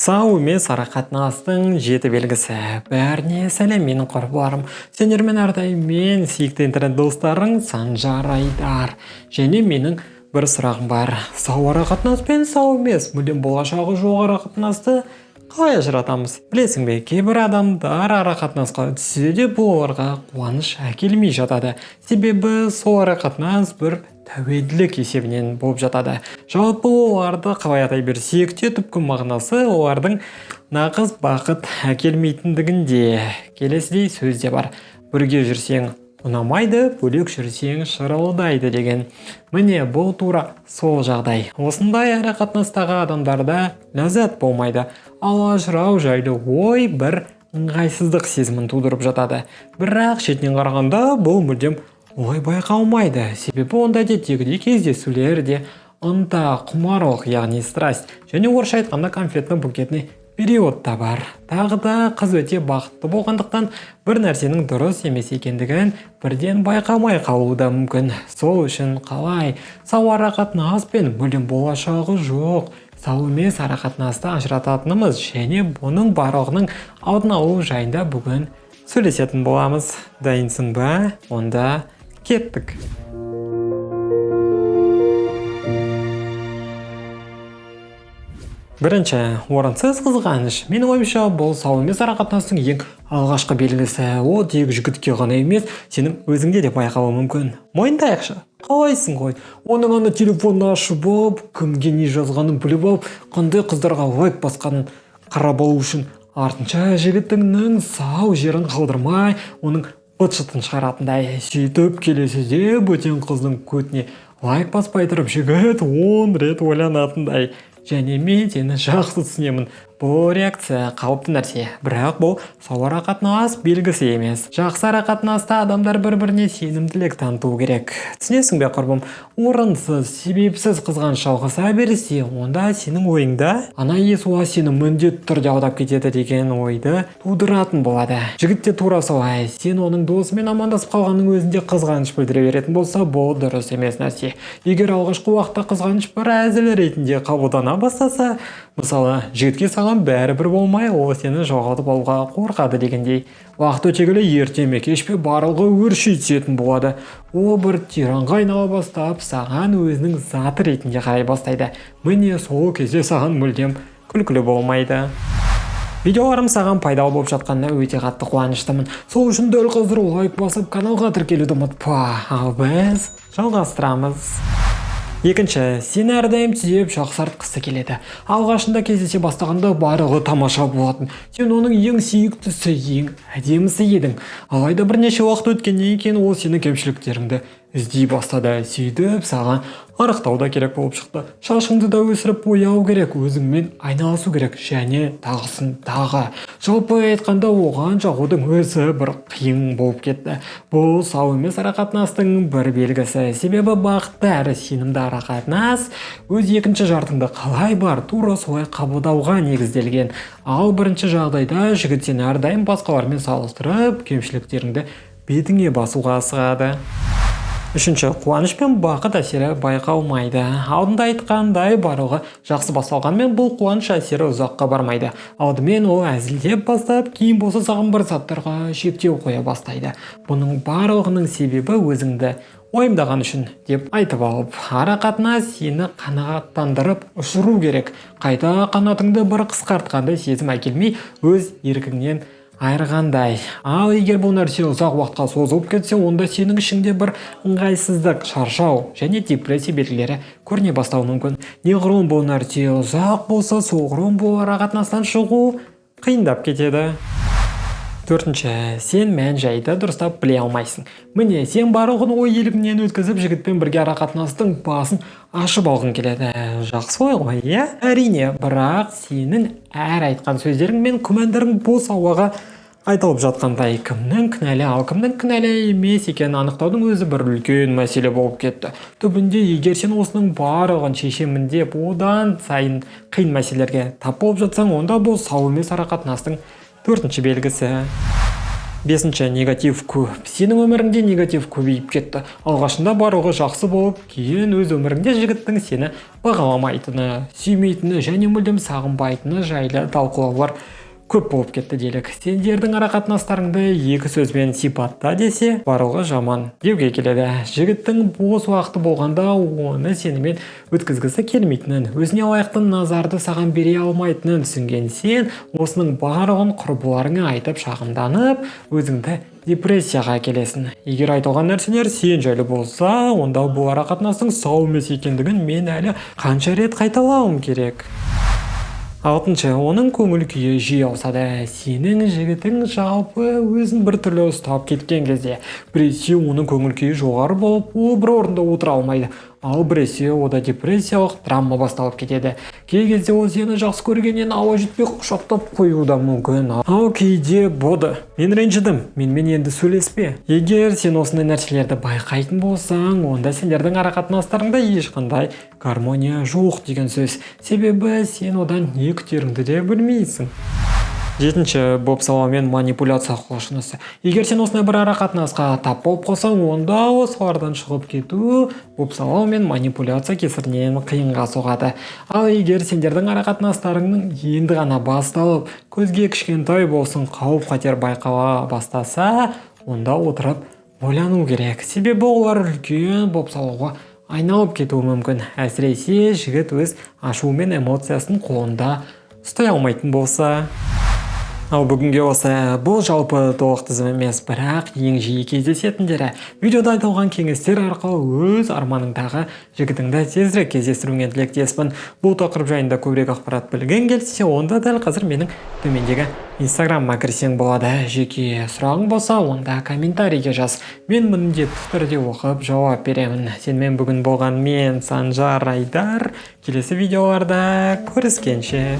Сау емес арақатынастың жеті белгісі. Бәріне сәлем менің құрбыларым. Сендермен әрдайым мен сүйікті интернет достарың Санжар Айдар. Және менің бір сұрағым бар. Сау арақатынас пен сау емес мүлдем болашағы жоқ арақатынасты қалай ажыратамыз? Білесің бе, кейбір адамдар арақатынасқа түссе де бұл оларға қуаныш әкелмей жатады. Себебі сол арақатынас бір тәуелділік есебінен болып жатады. Жалпы оларды қалай атай берсек те түпкі мағынасы олардың нағыз бақыт әкелмейтіндігінде. Келесідей сөз де бар. Бірге жүрсең ұнамайды, бөлек жүрсең шырылдайды деген. Міне бұл тура сол жағдай. Осындай арақатынастағы адамдарда ләззат болмайды. Ал ажырау жайлы ой бір ыңғайсыздық сезімін тудырып жатады. Бірақ шетінен қарағанда бұл мүлдем олай байқалмайды. Себебі онда әдеттегідей кездесулер де ынта, құмарлық, яғни страсть, және орысша айтқанда конфетный букетный период та бар. Тағы да қыз өте бақытты болғандықтан бір нәрсенің дұрыс емес екендігін бірден байқамай қалуы да мүмкін. Сол үшін қалай сау арақатынас пен мүлдем болашағы жоқ сау емес арақатынасты ажырататынымыз және бұның барлығының алдын алу жайында бүгін сөйлесетін боламыз. Дайынсың ба? Онда кеттік. Бірінші, орынсыз қызғаныш. Менің ойымша бұл сау емес арақатынастың ең алғашқы белгісі. Ол тек жігітке ғана емес, сенің өзіңде де байқауы мүмкін. Мойындайықшы, қалайсың ғой? Оның ана телефонын ашып алып, кімге не жазғанын біліп алып, қандай қыздарға лайк басқанын қарап алу үшін артынша жігітіңнің сау жерін қалдырмай, оның быт-шытын шығаратындай. Сөйтіп келесіде бөтен қыздың көтіне лайк баспай тұрып жігіт 10 рет ойланатындай. Және мен сені жақсы түсінемін. Бұл реакция қалыпты нәрсе, бірақ бұл сау арақатынас белгісі емес. Жақсы арақатынаста адамдар бір-біріне сенімділік таныту керек. Түсінесің бе құрбым? Орынсыз, себепсіз қызғаныш жалғаса берсе, онда сенің ойыңда ана Есуа сені міндетті түрде алдап кетеді деген ойды тудыратын болады. Жігіт те тура солай. Сен оның досымен амандасып қалғанның өзінде қызғаныш білдіре беретін болса, бұл дұрыс емес нәрсе. Егер алғашқы уақытта қызғаныш бір әзіл ретінде қабылдана бастаса, мысалы, жігітке саған бәрібір болмай, ол сені жоғалтып алуға қорқады дегендей. Уақыт өте келе ерте ме кеш пе барлығы өрши түсетін болады. Ол бір тиранға айнала бастап, саған өзінің заты ретінде қарай бастайды. Міне сол кезде саған мүлдем күлкілі болмайды. Видеоларым саған пайдалы болып жатқанына өте қатты қуаныштымын. Сол үшін дәл қазір лайк басып каналға тіркелуді ұмытпа. Ал біз жалғастырамыз. Екінші, сені әрдайым түзеп жақсартқысы келеді. Алғашында кездесе бастағанда барлығы тамаша болатын. Сен оның ең сүйіктісі, ең әдемісі едің. Алайда бірнеше уақыт өткеннен кейін ол сені кемшіліктеріңді іздей бастады. Сөйтіп саған арықтау да керек болып шықты. Шашыңды да өсіріп бояу керек, өзіңмен айналысу керек, және тағысын тағы. Жалпы айтқанда оған жағудың өзі бір қиын болып кетті. Бұл сау емес арақатынастың бір белгісі. Себебі бақытты әрі сенімді арақатынас өз екінші жартыңды қалай бар, тура солай қабылдауға негізделген. Ал бірінші жағдайда жігіт сені әрдайым басқалармен салыстырып, кемшіліктеріңді бетіңе басуға асығады. Үшінші, қуаныш пен бақыт әсері байқалмайды. Алдында айтқандай барлығы жақсы басталғанмен бұл қуаныш әсері ұзаққа бармайды. Алдымен ол әзілдеп бастап, кейін болса саған бір заттарға шектеу қоя бастайды. Бұның барлығының себебі өзіңді уайымдаған үшін деп айтып алып, арақатынас сені қанағаттандырып ұшыру керек. Қайта қанатыңды бір қысқартқандай сезім әкелмей, өз еркіңнен айырғандай. Ал егер бұл нәрсе ұзақ уақытқа созылып кетсе, онда сенің ішіңде бір ыңғайсыздық, шаршау және депрессия белгілері көріне бастауы мүмкін. Неғұрлым бұл нәрсе ұзақ болса, соғұрлым бұл арақатынастан шығу қиындап кетеді. Төртінші, сен мән-жайды дұрыстап біле алмайсың. Міне, сен барлығын ой елігінен өткізіп, жігітпен бірге арақатынастың басын ашып алғың келеді. Жақсы ой ғой, иә? Әрине, бірақ сенің әр айтқан сөздерің мен күмәндарың бос ауаға айтылып жатқандай. Кімнің кінәлі, ал кімнің кінәлі емес екенін анықтаудың өзі бір үлкен мәселе болып кетті. Түбінде, егер сен осының барлығын шешемін деп, одан сайын қиын мәселелерге тап болып жатсаң, онда бұл сау емес арақатынастың төртінші белгісі. Бесінші, негатив көп. Сенің өміріңде негатив көбейіп кетті. Алғашында барлығы жақсы болып, кейін өз өміріңде жігіттің сені бағаламайтыны, сүймейтіні және мүлдем сағынбайтыны жайлы талқылаулар көп болып кетті делік. Сендердің арақатынастарыңды екі сөзбен сипатта десе, барлығы жаман деуге келеді. Жігіттің бос уақыты болғанда оны сенімен өткізгісі келмейтінін, өзіне лайықты назарды саған бере алмайтынын түсінген сен, осының барлығын құрбыларыңа айтып шағымданып, өзіңді депрессияға келесің. Егер айтылған нәрселер сен жайлы болса, онда бұл арақатынастың сау емес екендігін мен әлі қанша рет қайталауым керек. Алтыншы, оның көңіл күйі жиі ауысады. Сенің жігітің жалпы өзін бір түрлі ұстап кеткен кезде, біресе оның көңіл күйі жоғары болып, ол бір орында отыра алмайды. Ал біресе ода депрессиялық травма басталып кетеді. Кей кезде ол сені жақсы көргеннен ауа жетпей құшақтап қоюы да мүмкін. Ал кейде боды. Мен ренжідім, менімен енді сөйлеспе. Егер сен осындай нәрселерді байқайтын болсаң, онда сендердің арақатынастарыңда ешқандай гармония жоқ деген сөз. Себебі сен одан не күтеріңді де білмейсің. Жетінші, бопсалаумен манипуляция құлшынысы. Егер сен осындай бір арақатынасқа тап болып қалсаң, онда осылардан шығып кету бопсалау мен манипуляция кесірінен қиынға соғады. Ал егер сендердің арақатынастарыңның енді ғана басталып, көзге кішкентай болсын қауіп-қатер байқала бастаса, онда отырып ойлану керек. Себебі олар үлкен бопсалауға айналып кетуі мүмкін. Әсіресе жігіт өз ашуы мен эмоциясын қолында ұстай алмайтын болса. Ал бүгінге осы. Бұл жалпы толық тізім емес, бірақ ең жиі кездесетіндері. Видеода айтылған кеңестер арқылы өз арманыңдағы жігітіңді тезірек кездестіруіңе тілектеспін. Бұл тақырып жайында көбірек ақпарат білгің келсе, онда дәл қазір менің төмендегі инстаграмыма кірсең болады. Жеке сұрағың болса, онда комментарийге жаз. Мен міндетті түрде оқып жауап беремін. Сенімен бүгін болған мен Санжар Айдар. Келесі видеоларда көріскенше.